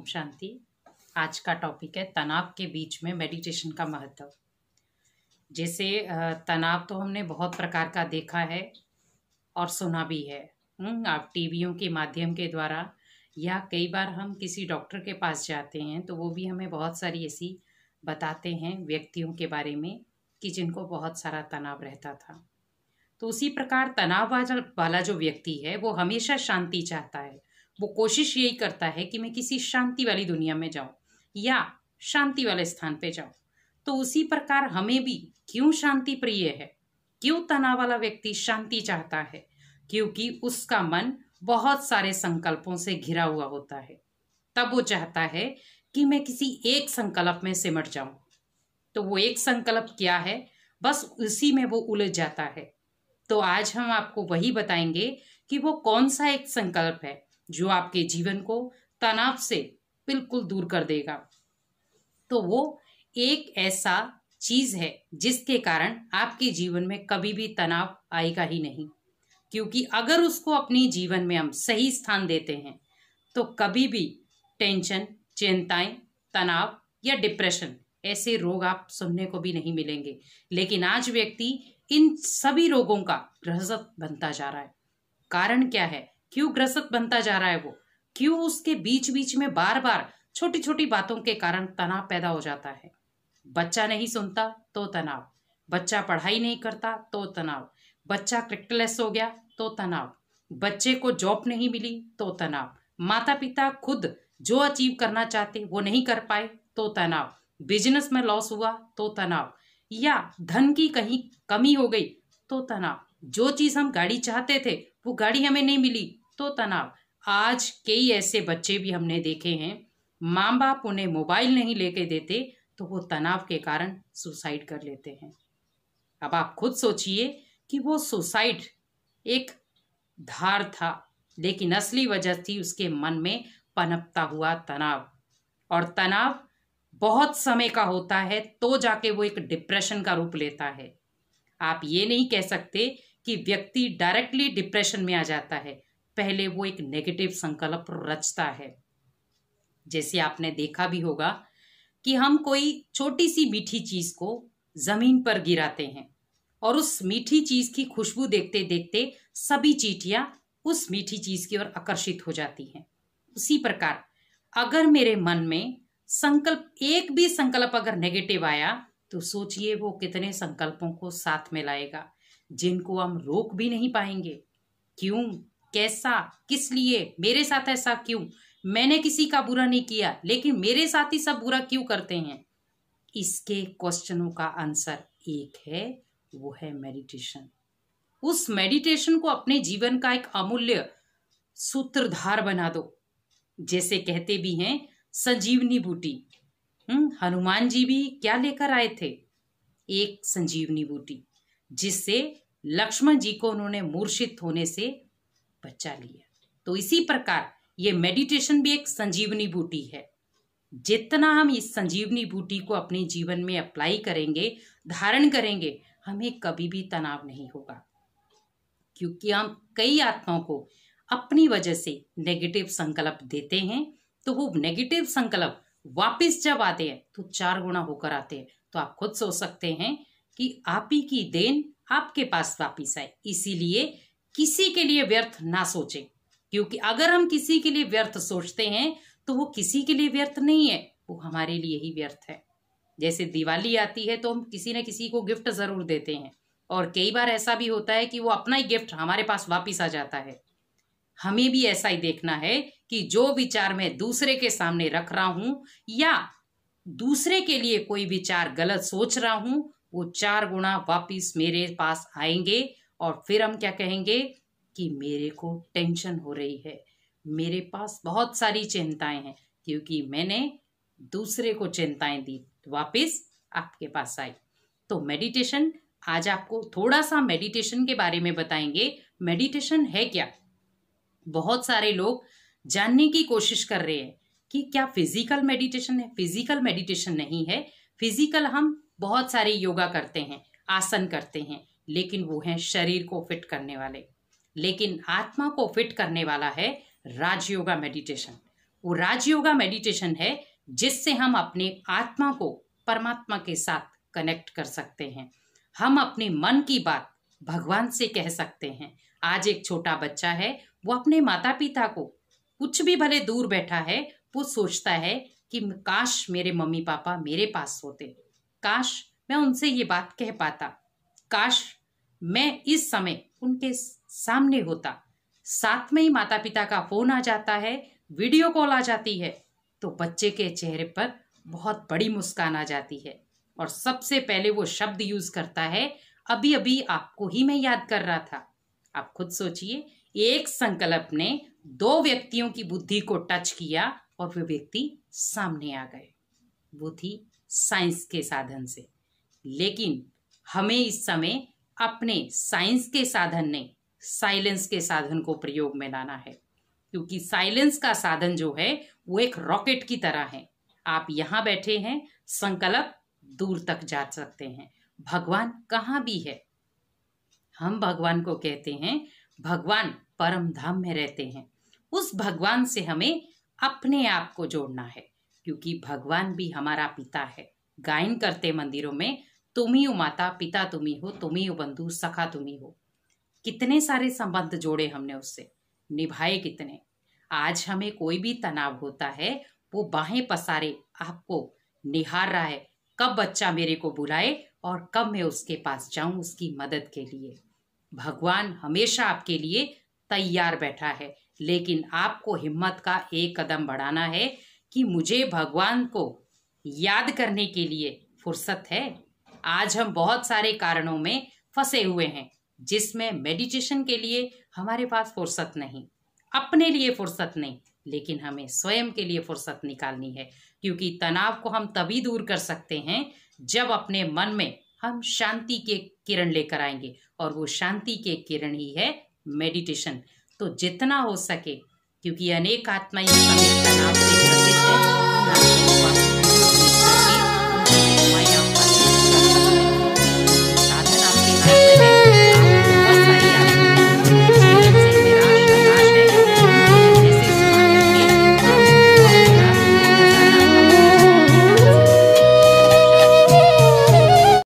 शांति। आज का टॉपिक है तनाव के बीच में मेडिटेशन का महत्व। जैसे तनाव तो हमने बहुत प्रकार का देखा है और सुना भी है। आप टीवियों के माध्यम के द्वारा या कई बार हम किसी डॉक्टर के पास जाते हैं तो वो भी हमें बहुत सारी ऐसी बताते हैं व्यक्तियों के बारे में कि जिनको बहुत सारा तनाव रहता था। तो उसी प्रकार तनाव वाला जो व्यक्ति है वो हमेशा शांति चाहता है। वो कोशिश यही करता है कि मैं किसी शांति वाली दुनिया में जाऊं या शांति वाले स्थान पे जाऊं। तो उसी प्रकार हमें भी क्यों शांति प्रिय है, क्यों तनाव वाला व्यक्ति शांति चाहता है? क्योंकि उसका मन बहुत सारे संकल्पों से घिरा हुआ होता है। तब वो चाहता है कि मैं किसी एक संकल्प में सिमट जाऊं। तो वो एक संकल्प क्या है, बस उसी में वो उलझ जाता है। तो आज हम आपको वही बताएंगे कि वो कौन सा एक संकल्प है जो आपके जीवन को तनाव से बिल्कुल दूर कर देगा। तो वो एक ऐसा चीज है जिसके कारण आपके जीवन में कभी भी तनाव आएगा ही नहीं। क्योंकि अगर उसको अपने जीवन में हम सही स्थान देते हैं तो कभी भी टेंशन, चिंताएं, तनाव या डिप्रेशन ऐसे रोग आप सुनने को भी नहीं मिलेंगे। लेकिन आज व्यक्ति इन सभी रोगों का ग्रस्त बनता जा रहा है। कारण क्या है, क्यों ग्रस्त बनता जा रहा है वो? क्यों उसके बीच बीच में बार बार छोटी छोटी बातों के कारण तनाव पैदा हो जाता है। बच्चा नहीं सुनता तो तनाव, बच्चा पढ़ाई नहीं करता तो तनाव, बच्चा क्रिकेटलेस हो गया तो तनाव, बच्चे को जॉब नहीं मिली तो तनाव, माता पिता खुद जो अचीव करना चाहते वो नहीं कर पाए तो तनाव, बिजनेस में लॉस हुआ तो तनाव, या धन की कहीं कमी हो गई तो तनाव, जो चीज हम गाड़ी चाहते थे वो गाड़ी हमें नहीं मिली तो तनाव। आज कई ऐसे बच्चे भी हमने देखे हैं, माँ बाप उन्हें मोबाइल नहीं लेके देते तो वो तनाव के कारण सुसाइड कर लेते हैं। अब आप खुद सोचिए कि वो सुसाइड एक धार था, लेकिन असली वजह थी उसके मन में पनपता हुआ तनाव। और तनाव बहुत समय का होता है तो जाके वो एक डिप्रेशन का रूप लेता है। आप ये नहीं कह सकते कि व्यक्ति डायरेक्टली डिप्रेशन में आ जाता है, पहले वो एक नेगेटिव संकल्प रचता है। जैसे आपने देखा भी होगा कि हम कोई छोटी सी मीठी चीज को जमीन पर गिराते हैं और उस मीठी चीज की खुशबू देखते देखते सभी चींटियां उस मीठी चीज की ओर आकर्षित हो जाती हैं। उसी प्रकार अगर मेरे मन में संकल्प, एक भी संकल्प अगर नेगेटिव आया तो सोचिए वो कितने संकल्पों को साथ में लाएगा जिनको हम रोक भी नहीं पाएंगे। क्यों, कैसा, किस लिए, मेरे साथ ऐसा क्यों, मैंने किसी का बुरा नहीं किया लेकिन मेरे साथ ही सब बुरा क्यों करते हैं? इसके क्वेश्चनों का आंसर एक है, वो है मेडिटेशन। उस मेडिटेशन को अपने जीवन का एक अमूल्य सूत्रधार बना दो। जैसे कहते भी हैं संजीवनी बूटी। हनुमान जी भी क्या लेकर आए थे? एक संजीवनी बूटी, जिससे लक्ष्मण जी को उन्होंने मूर्छित होने से बचा लिया। तो इसी प्रकार ये मेडिटेशन भी एक संजीवनी बूटी है। जितना हम इस संजीवनी बूटी को अपने जीवन में अप्लाई करेंगे, धारण करेंगे, हमें कभी भी तनाव नहीं होगा। क्योंकि हम कई आत्माओं को अपनी वजह से नेगेटिव संकल्प देते हैं तो वो नेगेटिव संकल्प वापस जब आते हैं तो 4 गुना होकर आते हैं। तो आप खुद सोच सकते हैं कि आप ही की देन आपके पास वापिस आए। इसीलिए किसी के लिए व्यर्थ ना सोचें, क्योंकि अगर हम किसी के लिए व्यर्थ सोचते हैं तो वो किसी के लिए व्यर्थ नहीं है, वो हमारे लिए ही व्यर्थ है। जैसे दिवाली आती है तो हम किसी न किसी को गिफ्ट जरूर देते हैं और कई बार ऐसा भी होता है कि वो अपना ही गिफ्ट हमारे पास वापिस आ जाता है। हमें भी ऐसा ही देखना है कि जो विचार मैं दूसरे के सामने रख रहा हूं या दूसरे के लिए कोई विचार गलत सोच रहा हूं, वो 4 गुना वापिस मेरे पास आएंगे और फिर हम क्या कहेंगे कि मेरे को टेंशन हो रही है, मेरे पास बहुत सारी चिंताएं हैं, क्योंकि मैंने दूसरे को चिंताएं दी तो वापिस आपके पास आई। तो मेडिटेशन, आज आपको थोड़ा सा मेडिटेशन के बारे में बताएंगे। मेडिटेशन है क्या? बहुत सारे लोग जानने की कोशिश कर रहे हैं कि क्या फिजिकल मेडिटेशन है। फिजिकल मेडिटेशन नहीं है। फिजिकल हम बहुत सारे योगा करते हैं, आसन करते हैं, लेकिन वो हैं शरीर को फिट करने वाले। लेकिन आत्मा को फिट करने वाला है राजयोगा मेडिटेशन। वो राजयोगा मेडिटेशन है जिससे हम अपने आत्मा को परमात्मा के साथ कनेक्ट कर सकते हैं। हम अपने मन की बात भगवान से कह सकते हैं। आज एक छोटा बच्चा है, वो अपने माता पिता को कुछ भी भले दूर बैठा है, वो सोचता है कि काश मेरे मम्मी पापा मेरे पास होते, काश मैं उनसे ये बात कह पाता, काश मैं इस समय उनके सामने होता। साथ में ही माता पिता का फोन आ जाता है, वीडियो कॉल आ जाती है, तो बच्चे के चेहरे पर बहुत बड़ी मुस्कान आ जाती है और सबसे पहले वो शब्द यूज करता है, अभी अभी आपको ही मैं याद कर रहा था। आप खुद सोचिए, एक संकल्प ने दो व्यक्तियों की बुद्धि को टच किया और वे व्यक्ति सामने आ गए। वो थी साइंस के साधन से। लेकिन हमें इस समय अपने साइंस के साधन ने साइलेंस के साधन को प्रयोग में लाना है, क्योंकि साइलेंस का साधन जो है वो एक रॉकेट की तरह है। आप यहाँ बैठे हैं, संकल्प दूर तक जा सकते हैं। भगवान कहाँ भी है, हम भगवान को कहते हैं भगवान परम धाम में रहते हैं। उस भगवान से हमें अपने आप को जोड़ना है, क्योंकि भगवान भी हमारा पिता है। गायन करते मंदिरों में, तुम ही हो माता, पिता तुम ही हो, तुम ही हो बंधु, सखा तुम ही हो। कितने सारे संबंध जोड़े हमने उससे, निभाए कितने। आज हमें कोई भी तनाव होता है, वो बाहें पसारे आपको निहार रहा है, कब बच्चा मेरे को बुलाए और कब मैं उसके पास जाऊं उसकी मदद के लिए। भगवान हमेशा आपके लिए तैयार बैठा है, लेकिन आपको हिम्मत का एक कदम बढ़ाना है कि मुझे भगवान को याद करने के लिए फुर्सत है। आज हम बहुत सारे कारणों में फंसे हुए हैं, जिसमें मेडिटेशन के लिए हमारे पास फुर्सत नहीं, अपने लिए फुर्सत नहीं, लेकिन हमें स्वयं के लिए फुर्सत निकालनी है। क्योंकि तनाव को हम तभी दूर कर सकते हैं जब अपने मन में हम शांति के किरण लेकर आएंगे, और वो शांति के किरण ही है मेडिटेशन। तो जितना हो सके, क्योंकि अनेक आत्माएं इस समय तनाव से ग्रसित हैं,